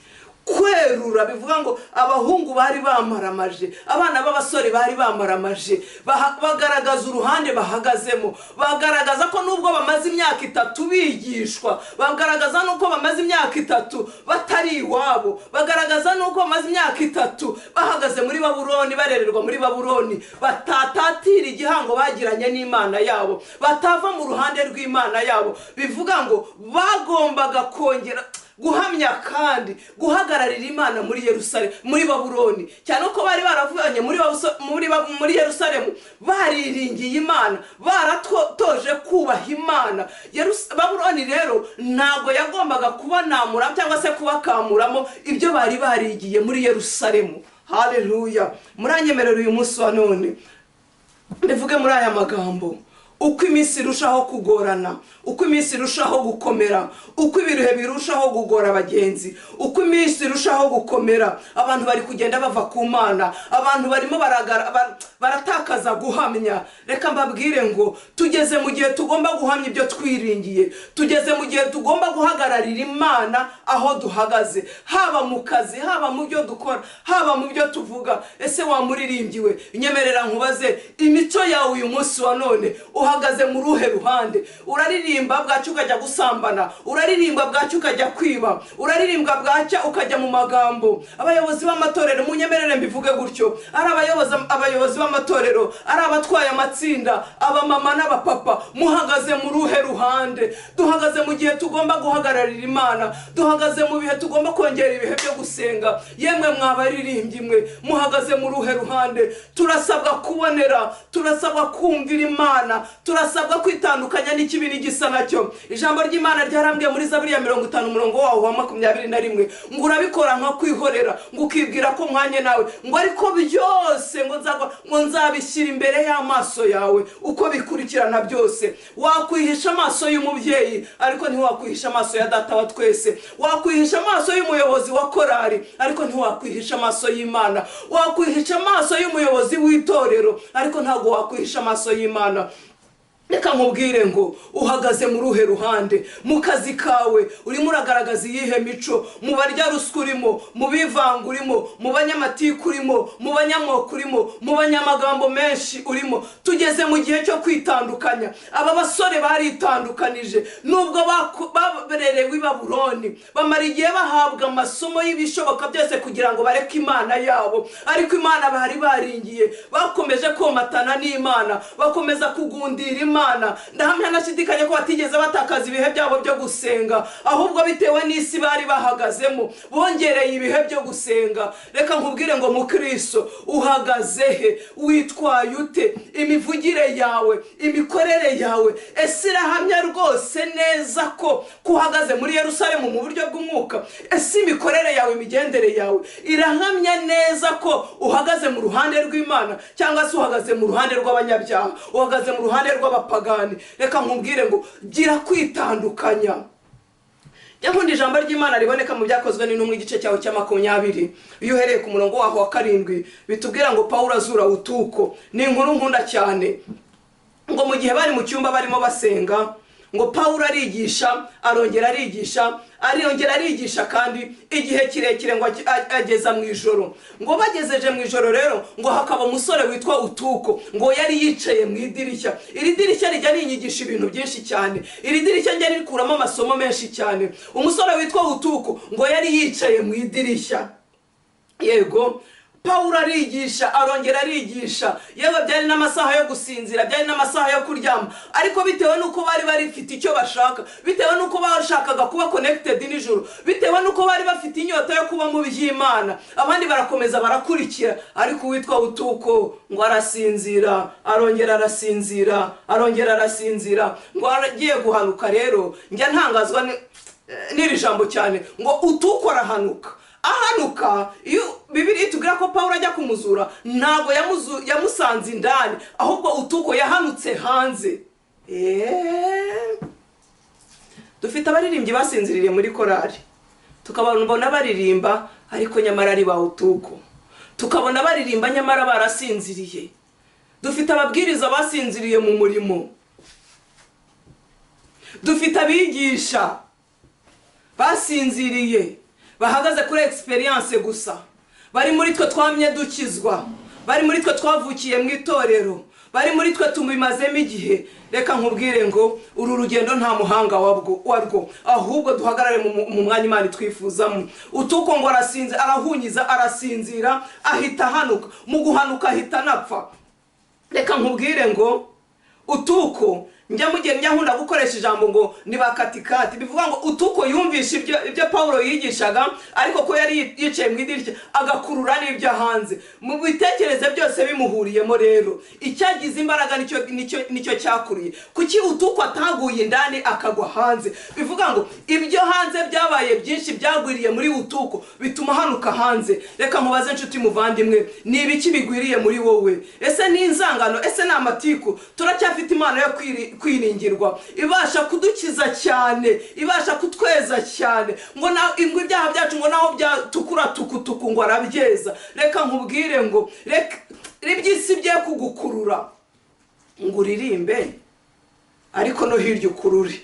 S1: kwerura, bivuga ngo abahungu bari bamaramaje, abana b'abasore bari bamaramaje, bagaragaza uruhande bahagazemo, bagaragaza ko nubwo bamaze imyaka 3 bigishwa, bagaragaza nuko bamaze imyaka 3 batari iwabo, bagaragaza nuko bamaze imyaka 3 bahagaze muri Babuloni, barererwa muri Babuloni, batatatira igihango bagiranye n'Imana yabo, batava mu ruhande rw'Imana yabo. Bivuga ngo bagombaga kongera guhamya kandi guhagararira Imana muri Yerusalemu, muri Babuloni, cyane ko bari baravanye muri Yerusalemu bariringiye Imana, baratoje kubaha Imana. Babuloni rero ntago yagombaga kubanamura cyangwa se kubakamuramo ibyo bari barigiye muri Yerusalemu. Haleluya! Muranyemerera uyu munsi wa none mbivuge muri aya magambo: uko iminsi irushaho kugorana, uko iminsi irushaho gukomera, uko ibiruhe birushaho kugora abagenzi, uko iminsi irushaho gukomera, abantu bari kugenda bava ku Mana, abantu barimo baratakaza guhamya. Reka mbabwire ngo tugeze mu gihe tugomba guhamya ibyo twiringiye, tugeze mu gihe tugomba guhagararira Imana aho duhagaze, haba mu kazi, haba mu byo dukora, haba mu byo tuvuga. Ese wamuririmbiwe, nyemerera nkubaze, imico yawe uyu munsi wa none uhagaze mu ruhe ruhande? Uraririmba bwacu ukajya gusambana, uraririmba bwacu ukajya kwiba, uraririmba bwacya ukajya mu magambo. Abayobozi b'amatorero, munyemerere mbivuge gutyo, ari abayobozi b'amatorero, ari abatwaye amatsinda, abamama n'abapapa, muhagaze mu ruhe ruhande? Duhagaze mu gihe tugomba guhagararira Imana, duhagaze mu bihe tugomba kongera ibihe byo gusenga. Yemwe mwabaririmbyi mwe, muhagaze mu ruhe ruhande? Turasabwa kubonera, turasabwa kumvira Imana, turasabwa kwitandukanya n'ikibi n'igisa nacyo. Ijambo ry'Imana ryarambwiye muri Zaburi ya 50 umurongo wawo wa 21 ngo urabikora nka kwihorera, ngo ukibwira ko mwanye nawe, ngo ariko byose ngo nzabishyira imbere y'amaso yawe uko bikurikirana byose. Wakwihisha amaso y'umubyeyi ariko ntiwakwihisha amaso ya Data wa twese, wakwihisha amaso y'umuyobozi wa korari ariko ntiwakwihisha amaso y'Imana, wakwihisha amaso y'umuyobozi w'itorero ariko ntago wakwihisha amaso y'Imana. Reka nkubwire ngo uhagaze mu ruhe ruhande? Mu kazi kawe urimo uragaragaza iyihe mico? Mu barya ruswa urimo, mu bivanga urimo, mu banyamatiku urimo, mu banyamoko urimo, mu banyamagambo menshi urimo. Tugeze mu gihe cyo kwitandukanya. Aba basore baritandukanije nubwo babererewe i Babuloni, bamara igihe bahabwa amasomo y'ibishoboka byose kugira ngo bareke Imana yabo, ariko Imana bari baringiye, bakomeje komatana n'Imana, bakomeza kugundira Imana. Ndahamya nashidikanye ko batigeze batakaza ibihe byabo byo gusenga, ahubwo bitewe n'isi bari bahagazemo bongereye ibihe byo gusenga. Reka nkubwire ngo mu Kristo uhagaze he? Witwaye ute? Imivugire yawe, imikorere yawe, ese irahamya rwose neza ko kuhagaze muri Yerusalemu mu buryo bw'umwuka? Ese imikorere yawe, imigendere yawe irahamya neza ko uhagaze mu ruhande rw'Imana, cyangwa se uhagaze mu ruhande rw'abanyabyaha, uhagaze mu ruhande rw'abapagani? Reka nkubwire ngo gira kwitandukanya. Yahundi ijambo ry'Imana riboneka mu byakozwe n'intumwa igice cyaho cya 20, iyo uhereye ku murongo waho wa 7 bitubwira ngo Pawulo azura utuko. Ni inkuru nkunda cyane, ngo mu gihe bari mu cyumba barimo basenga, ngo Pawulo arigisha, arongera arigisha kandi igihe kirekire, ngo ageza mu ijoro. Ngo bagezeje mu ijoro rero, ngo hakaba umusore witwa Utuko, ngo yari yicaye mu idirishya. Iri dirishya rijya rinyigisha ibintu byinshi cyane, iri dirishya njye rikuramo amasomo menshi cyane. Umusore witwa Utuko ngo yari yicaye mu idirishya. Yego, Pawulo arigisha, arongera arigisha, yewe byari n'amasaha yo gusinzira, byari n'amasaha yo kuryama, ariko bitewe nuko bari barifite icyo bashaka, bitewe nuko bashakaga kuba connected n'ijuru, bitewe nuko bari bafite inyota yo kuba mu by'Imana, abandi barakomeza barakurikira, ariko uwitwa Utuko ngo arasinzira, arongera arasinzira, arongera arasinzira, ngo agiye guhanuka. Rero njya ntangazwa n'iri jambo cyane, ngo Utuko arahanuka. Ahanuka, iyo Bibiliya itubwira ko Pawulo ajya kumuzura, ntabwo yamusanze indani, ahubwo Utuko yahanutse hanze. Dufite abaririmbyi basinziriye muri korari, tukabona baririmba ariko nyamara ari ba Utuko, tukabona baririmba nyamara barasinziriye. Dufite ababwiriza basinziriye mu murimo, dufite abigisha basinziriye, bahagaze kuri experience gusa, bari muri twe twamye dukizwa, bari muri twe twavukiye mu itorero, bari muri twe tumimazemo igihe. Reka nkubwire ngo uru rugendo nta muhanga warwo, ahubwo duhagarare mu mwanya Imana twifuzamo. Utuko ngo arahunyiza, arasinzira, ahita hanuka, mu guhanuka ahita napfa. Reka nkubwire ngo Utuko, njya nkunda gukoresha ijambo ngo ni bakatikati, bivuga ngo Utuko yumvisha ibyo Pawulo yigishaga, ariko ko yari yicaye mu idirishya agakurura n'ibyo hanze, mu bitekereze byose bimuhuriyemo. Rero icyagize imbaraga nicyo cyakuriye. Kuki Utuko ataguye indani akagwa hanze? Bivuga ngo ibyo hanze byabaye byinshi, byagwiriye muri Utuko bituma hanuka hanze. Reka mubaze inshuti muvandimwe, ni ibiki bigwiriye muri wowe? Ese ni inzangano? Ese ni amatiku? Turacyafite Imana yo kwiringirwa, ibasha kudukiza cyane, ibasha kutweza cyane, ngo ibyaha byacu ngo naho byatukura tukutuku ngo arabyeza. Reka nkubwire ngo iby'isi bye kugukurura ngo uririmbe, ariko no hirya ukurure.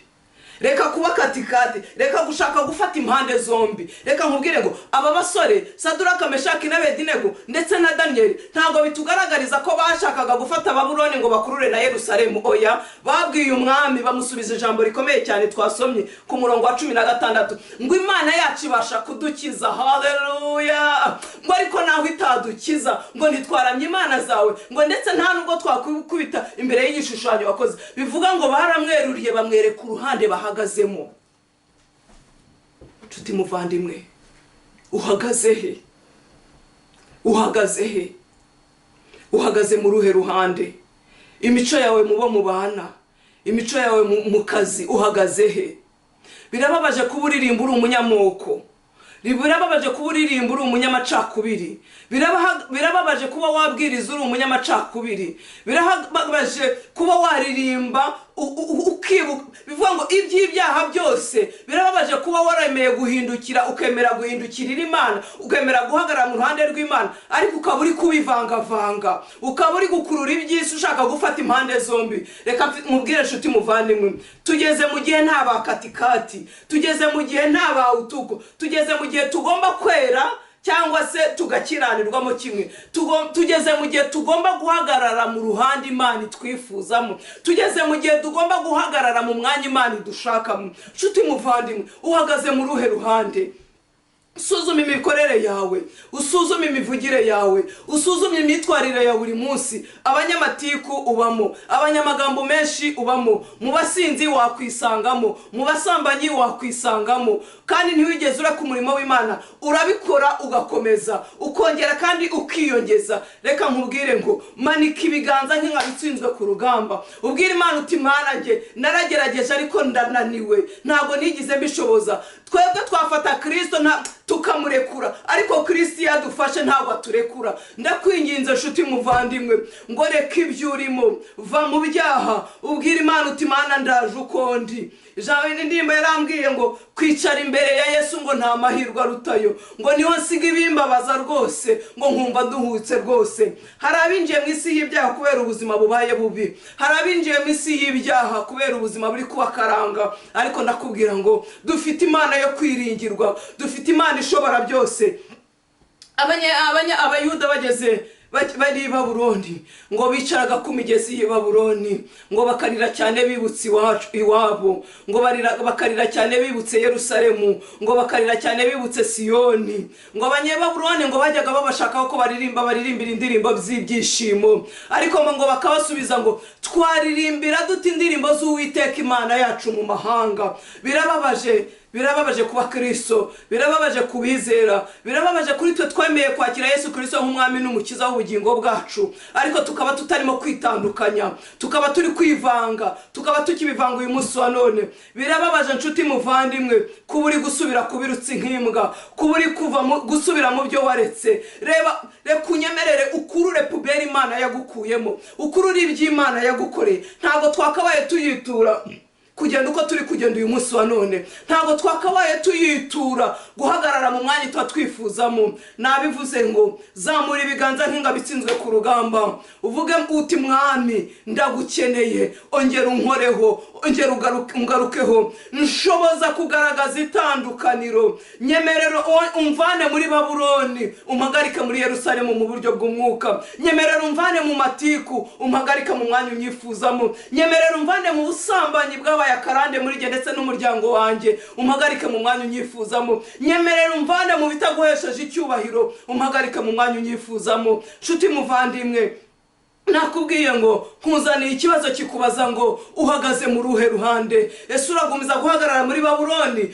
S1: Reka kuba katikati, reka gushaka gufata impande zombi. Reka nkubwire ngo aba basore Saduraka, Meshaki na Abedinego ndetse na Daniel ntabwo bitugaragariza ko bashakaga gufata Babuloni ngo bakurure na Yerusalemu. Oya, babwiye umwami, bamusubiza ijambo rikomeye cyane twasomye ku murongo wa 16, ngo Imana yacu ibasha kudukiza. Haleluya! Ngo ariko naho itadukiza, ngo ntitwaramye Imana zawe, ngo ndetse nta nubwo twakubita imbere y'igishushanyo wakoze. Bivuga ngo baramweruriye, bamwereka uruhande bahagazemo. Nshuti muvandimwe, uhagaze he? Uhagaze he? Uhagaze mu ruhe ruhande? Imico yawe mubo mubana, imico yawe mu kazi, uhagaze he? Birababaje kuba uririmba uri umunyamoko, birababaje kuba uririmba uri umunyamacakubiri, birababaje kuba wabwiriza uri umunyamacakubiri, birababaje kuba waririmba ukibuka. Bivuga ngo iby'ibyaha byose, birababaje kuba waremeye guhindukira, ukemera guhindukirira Imana, ukemera guhagarara mu ruhande rw'Imana, ariko ukaba uri kubivangavanga, ukaba uri gukurura iby'isi ushaka gufata impande zombi. Reka mubwire nshuti muvandimwe, tugeze mu gihe nta bakatikati, tugeze mu gihe nta ba Utuko, tugeze mu gihe tugomba kwera cyangwa se tugakiranirwamo kimwe. Tugeze mu gihe tugomba guhagarara mu ruhande Imana twifuzamo, tugeze mu gihe tugomba guhagarara mu mwanya Imana dushakamo. Nshuti muvandimwe, uhagaze mu ruhe ruhande? Usuzuma imikorere yawe, usuzuma imivugire yawe, usuzuma imyitwarire ya buri munsi. Abanyamatiku ubamo, abanyamagambo menshi ubamo, mu basinzi wakwisangamo, mu basambanyi wakwisangamo, kandi ntiwigeze ureka umurimo w'Imana. Urabikora ugakomeza, ukongera kandi ukiyongeza. Reka nkubwire ngo manika ibiganza nk'abitsinzwe ku rugamba, ubwire Imana uti Mana nge naragerageje ariko ndananiwe, ntabwo nigize mbishoboza. Twebwe twafata Kristo tukamurekura, ariko Kristo yadufashe ntabwo aturekura. Ndakwinginze nshuti muvandimwe, ngo reka ibyo urimo, va mu byaha, ubwire Imana uti Mana ndaje uko ndi. Ijambo n'indimba yarambwiye ngo kwicara imbere ya Yesu ngo nta mahirwe arutayo, ngo niho nsiga ibimbabaza rwose, ngo nkumva duhutse rwose. Hari abinjiye mu isi y'ibyaha kubera ubuzima bubaye bubi, hari abinjiye mu isi y'ibyaha kubera ubuzima buri kubakaranga, ariko ndakubwira ngo dufite Imana yo kwiringirwa, dufite Imana ishobora byose. Abayuda bageze bari i Babuloni, ngo bicaraga ku migezi y'i Babuloni, ngo bakarira cyane bibutse iwabo, ngo bakarira cyane bibutse Yerusalemu, ngo bakarira cyane bibutse Siyoni. Ngo abanyebabuloni ngo bajyaga babashakaho ko baririmbira indirimbo z'ibyishimo, ariko ngo bakabasubiza ngo twaririmbira dute indirimbo z'Uwiteka Imana yacu mu mahanga. Birababaje kuba Kristo, birababaje kubizera, birababaje kuri twe twemeye kwakira Yesu Kristo nk'umwami n'umukiza w'ubugingo bwacu, ariko tukaba tutarimo kwitandukanya, tukaba turi kwivanga, tukaba tukibivanga uyu munsi wa none. Birababaje nshuti muvandimwe kuba uri gusubira kubirutsa nk'imbwa, kuba uri gusubira mu byo waretse. Reba kunyemerere ukurure puberi Imana yagukuyemo, ukurure iby'Imana yagukoreye. Ntabwo twakabaye tuyitura kugenda uko turi kugenda uyu munsi wa none, ntabwo twakabaye tuyitura guhagarara mu mwanya twifuzamo. Nabivuze ngo zamura ibiganza nk'ingabo itsinzwe ku rugamba, uvuge uti mwami ndagukeneye, ongera unkoreho, ongera ungarukeho, nshoboza kugaragaza itandukaniro. Nyemerero umvane muri Babuloni, umpagarike muri Yerusalemu mu buryo bw'umwuka. Nyemerero umvane mu matiku, umpagarike mu mwanya unyifuzamo. Nyemerero umvane mu busambanyi bw'abaye akarande muri jye ndetse n'umuryango wanjye, umpagarike mu mwanya unyifuzamo. Nyemerera umvane mu bitaguhesheje icyubahiro, umpagarike mu mwanya unyifuzamo. Nshuti muvandimwe, nakubwiye ngo nkuzaniye ikibazo kikubaza ngo uhagaze mu ruhe ruhande. Ese uragumiza guhagarara muri Babuloni,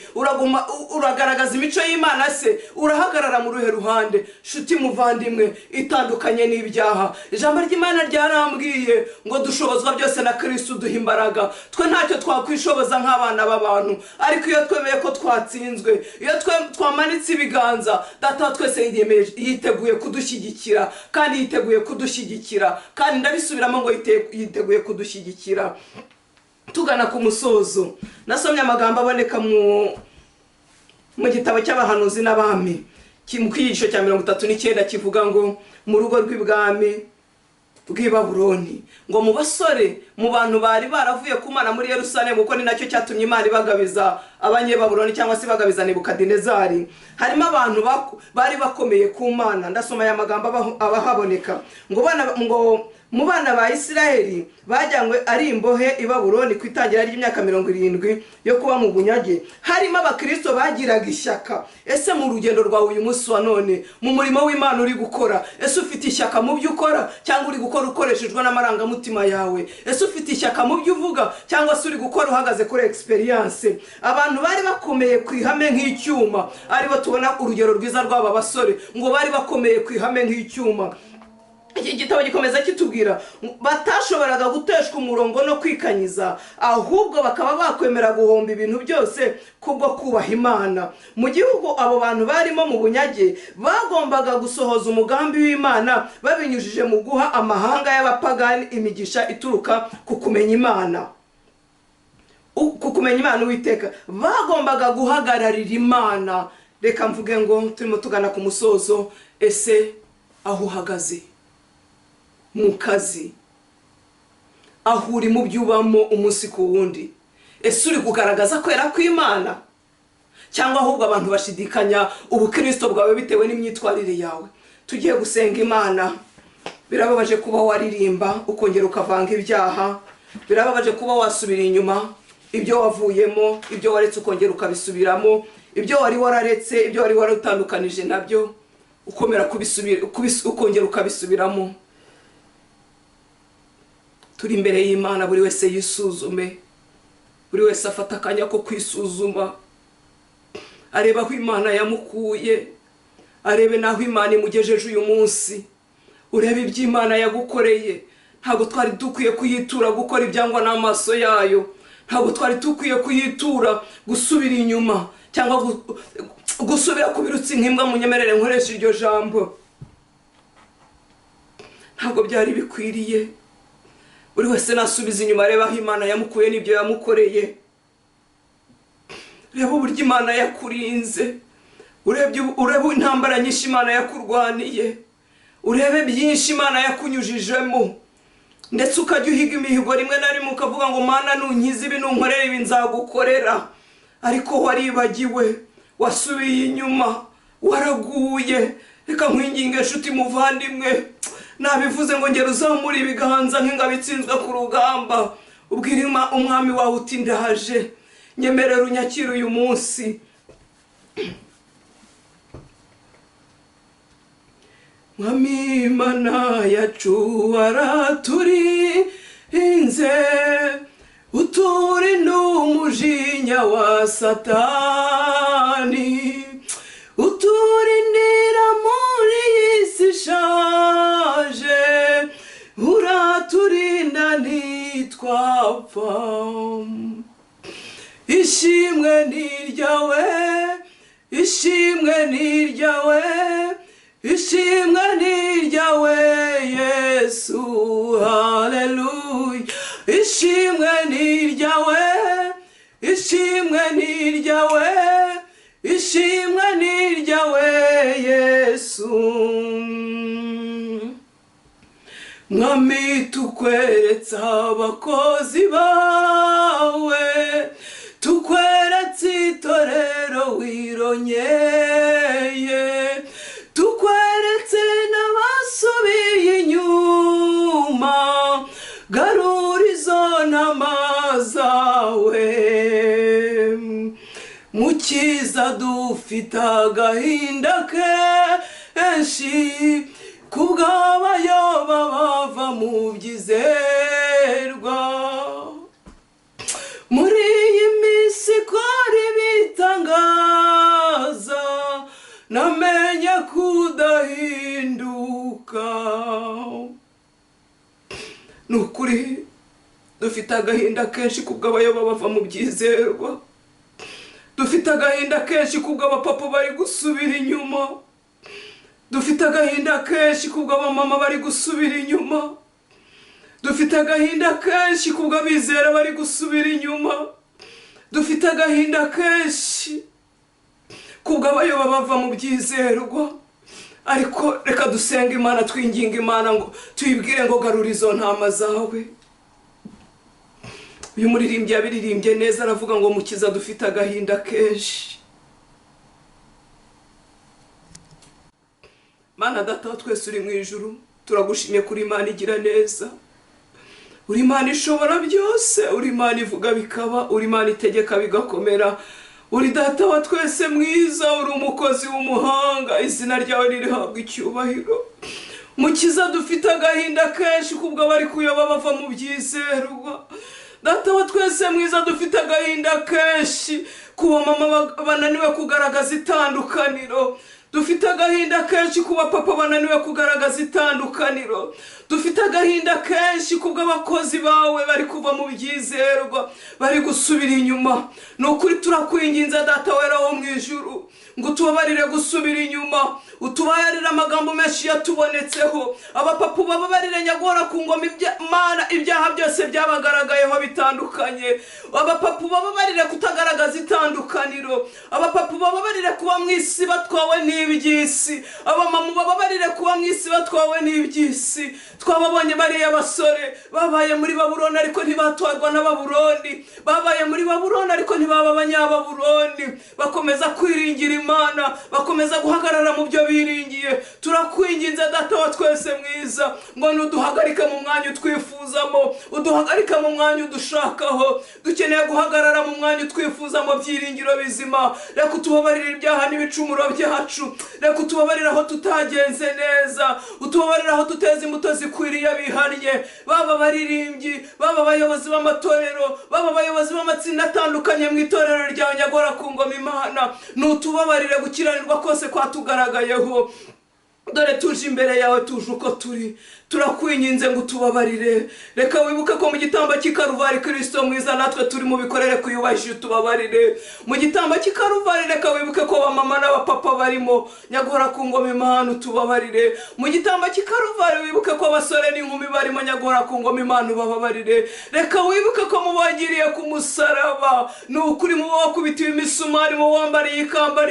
S1: uragaragaza imico y'Imana se, urahagarara mu ruhe ruhande? Nshuti muvandimwe, itandukanye n'ibyaha. Ijambo ry'Imana ryarambwiye ngo dushobozwa byose na Kristo duha imbaraga. Twe ntacyo twakwishoboza nk'abana b'abantu, ariko iyo twemeye ko twatsinzwe, iyo twamanitse ibiganza, Data twese yiteguye kudushyigikira, kandi yiteguye kudushyigikira, kandi ndabisubiramo ngo yiteguye kudushyigikira. Tugana ku musozo, nasomye amagambo aboneka mu gitabo cy'abahanuzi n'abami, mu kwigisho cya 39 kivuga ngo mu rugo rw'ibwami bw'i Babuloni, ngo mu basore, mu bantu bari baravuye kumana muri Yerusalemu, kuko ni nacyo cyatumye Imana ibagabiza abanyebabuloni cyangwa se bagabiza Nebukadinezari, harimo abantu bari bakomeye ku Mana. Ndasoma aya magambo abahaboneka ngo mu bana ba Isiraheli bajyanywe ari imbohe i Babuloni ku itangira ry'imyaka 70 yo kuba mu bunyage, harimo abakristo bagiraga ishyaka. Ese mu rugendo rwawe uyu munsi wa none, mu murimo w'Imana uri gukora, ese ufite ishyaka mu byo ukora cyangwa uri gukora ukoreshejwe n'amarangamutima yawe? Ese ufite ishyaka mu byo uvuga cyangwa se uri gukora uhagaze kuri experience? Abantu bari bakomeye ku ihame nk'icyuma, aribo tubona urugero rwiza rw'aba basore, ngo bari bakomeye ku ihame nk'icyuma. Iki gitabo gikomeza kitubwira batashoboraga guteshwa umurongo no kwikanyiza, ahubwo bakaba bakwemera guhomba ibintu byose kubwo kubaha Imana. Mu gihugu abo bantu barimo mu bunyage bagombaga gusohoza umugambi w'Imana babinyujije mu guha amahanga y'abapagani imigisha ituruka ku kumenya Imana. Kumenya Imana Uwiteka, bagombaga guhagararira Imana. Reka mvuge ngo turimo tugana ku musozo, ese aho uhagaze mu kazi, aho uri mu byubamo umunsi ku wundi, ese uri kugaragaza kwera kw'Imana cyangwa ahubwo abantu bashidikanya ubukristo bwawe bitewe n'imyitwarire yawe? Tugiye gusenga Imana. Birababaje kuba waririmba ukongera ukavanga ibyaha, birababaje kuba wasubira inyuma ibyo wavuyemo, ibyo waretse ukongera ukabisubiramo, ibyo wari wararetse, ibyo wari waratandukanije nabyo ukomera ukongera ukabisubiramo. Turi imbere y'Imana, buri wese yisuzume, buri wese afata akanya ko kwisuzuma, areba aho Imana yamukuye, arebe naho Imana imugejeje uyu munsi, urebe iby'Imana yagukoreye. Ntabwo twari dukwiye kuyitura gukora ibyangwa n'amaso yayo, ntabwo twari dukwiye kuyitura gusubira inyuma cyangwa gusubira kubirutsa nk'imbwa. Munyemerere nkoresha iryo jambo, ntabwo byari bikwiriye. Buri wese nasubiza inyuma, areba aho Imana yamukuye n'ibyo yamukoreye, reba uburyo Imana yakurinze, urebe intambara nyinshi Imana yakurwaniye, urebe byinshi Imana yakunyujijemo, ndetse ukajya uhiga imihigo rimwe na rimwe ukavuga ngo Mana nunkiza ibi, nunkorera ibi, nzagukorera. Ariko waribagiwe, wasubiye inyuma, waraguye. Reka nkwinginge nshuti muvandimwe, nabivuze ngo ngera uzamura ibiganza nk'ingabo itsinzwe ku rugamba, ubwira umwami wawe uti ndaje, nyemerera unyakire uyu munsi. Mwami Imana yacu waraturinze, uturinda umujinya wa Satani, uturindira muri iyi si ishaje, uraturinda ntitwapfa. Ishimwe ni iryawe, ishimwe ni iryawe, ishimwe ni iryawe Yesu, haleluya. Ishimwe ni iryawe, ishimwe ni iryawe, ishimwe ni iryawe Yesu. Mwami tukweretse abakozi bawe, tukweretse itorero wironyeye, tukweretse n'abasubiye inyuma, garura izo ntama zawe. Mukiza dufite agahinda kenshi, kubw'abayoba bava mu byizerwa, muri iyi minsi ikora ibitangaza, namenye kudahinduka. Nukuri dufite agahinda kenshi kubw'abayoba bava mu byizerwa, dufite agahinda kenshi kubw'abapapa bari gusubira inyuma, dufite agahinda kenshi kubw'abamama bari gusubira inyuma, dufite agahinda kenshi kubw'abizera bari gusubira inyuma, dufite agahinda kenshi kubw'abayoba bava mu byizerwa. Ariko reka dusenga Imana, twinginga Imana ngo tuyibwire ngo garura izo ntama zawe. Uyu muririmbyi yabiririmbye neza, aravuga ngo mukiza dufite agahinda kenshi. Mana data wa twese uri mu ijuru, turagushimye kuri Imana igira neza, uri Imana ishobora byose, uri Imana ivuga bikaba, uri Imana itegeka bigakomera, uri data wa twese mwiza, uri umukozi w'umuhanga, izina ryawe ririhabwa icyubahiro. Mukiza dufite agahinda kenshi kubw'abari kuyoba bava mu byizerwa, data wa twese mwiza dufite agahinda kenshi kuba mama bananiwe kugaragaza itandukaniro, dufite agahinda kenshi kuba papa bananiwe kugaragaza itandukaniro, dufite agahinda kenshi kubw'abakozi bawe bari kuva mu byizerwa, bari gusubira inyuma. Nukuri turakwinginze data wera wo mu ijuru ngo tubabarire gusubira inyuma, utubarire amagambo menshi yatubonetseho. Abapapa bababarire nyagora ku ngoma Imana ibyaha byose byabagaragayeho bitandukanye. Abapapa bababarire kutagaragaza itandukaniro, abapapa bababarire kuba mu isi batwawe n'iby'isi, abamama bababarire kuba mu isi batwawe n'iby'isi. Twababonye bariya basore babaye muri Babuloni ariko ntibatwarwa na Babuloni, babaye muri Babuloni ariko ntibaba abanyababuloni, bakomeza kwiringira Imana, bakomeza guhagarara mu byo biringiye. Turakwinginze data wa twese mwiza ngo nuduhagarika mu mwanya utwifuzamo, uduhagarika mu mwanya udushakaho. Dukeneye guhagarara mu mwanya utwifuzamo byiringiro bizima. Reka utubabarire ibyaha n'ibicumuro byacu, reka utubabarire aho tutagenze neza, utubabarire aho tuteze imbuto zikwiriye bihannye, baba baririmbyi, baba abayobozi b'amatorero, baba abayobozi b'amatsinda atandukanye mu itorero ryawe nyagora ku ngoma Imana. Nutubabarire gukiranirwa kose kwatugaragayeho, dore tuje imbere yawe tuje uko turi. Turakwinginze ngo utubabarire. Reka wibuke ko mu gitambo cy'Ikaruvari Kristo mwiza natwe turi mu bikorere kuyubahije, utubabarire. Mu gitambo cy'Ikaruvari reka wibuke ko abamama n'abapapa barimo nyagora ku ngoma Imana, utubabarire. Mu gitambo cy'Ikaruvari wibuke ko abasore n'inkumi barimo nyagora ku ngoma Imana, ubababarire. Reka wibuke ko mubagiriye ku musaraba, n'ukuri mu bakubitiwe imisumari, mu wambariye ikamba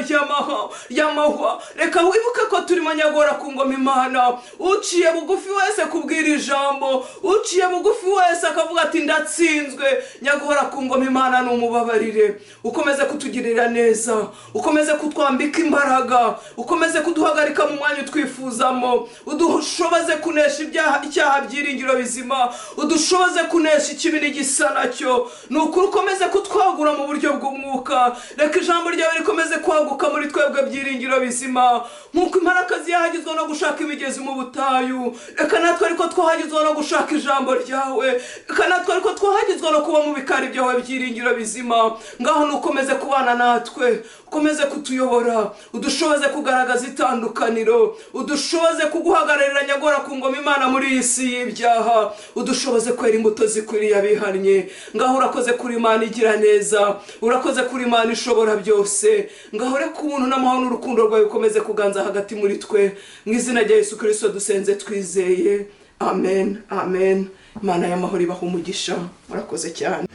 S1: ry'amahwa. Reka wibuke ko turimo nyagora nyagora ku ngoma Imana. Uciye bugufi wese kubwira ijambo, uciye bugufi wese akavuga ati ndatsinzwe, nyagora ku ngoma Imana n'umubabarire. Ukomeze kutugirira neza, ukomeze kutwambika imbaraga, ukomeze kuduhagarika mu mwanya twifuzamo, udushoboze kunesha icyaha byiringiro bizima, udushoboze kunesha ikibi n'igisa nacyo. Nukuri ukomeze kutwagura mu buryo bw'umwuka, reka ijambo ryawe rikomeze kwaguka muri twebwe byiringiro bizima. Nkuko imparakazi yahagizwa no gushaka imigezi mu butayu, reka natwe ariko twahagizwa no gushaka ijambo ryawe, reka natwe ariko twahagizwa no kuba mu bikari byawe byiringiro bizima. Ngaho nukomeze kubana natwe, ukomeze kutuyobora, udushoboze kugaragaza itandukaniro, udushoboze kuguhagararira nyagora ku ngoma Imana muri iyi si y'ibyaha, udushoboze kwera imbuto zikwiriye abihannye. Ngaho urakoze kuri Imana igira neza, urakoze kuri Imana ishobora byose. Ngaho reka ubuntu n'amahoro n'urukundo rwawe ukomeze kuganza hagati muri twe, mu izina rya Yesu Kristo dusenze twizeye, amen, amen. Imana y'amahoro ibaha umugisha. Murakoze cyane.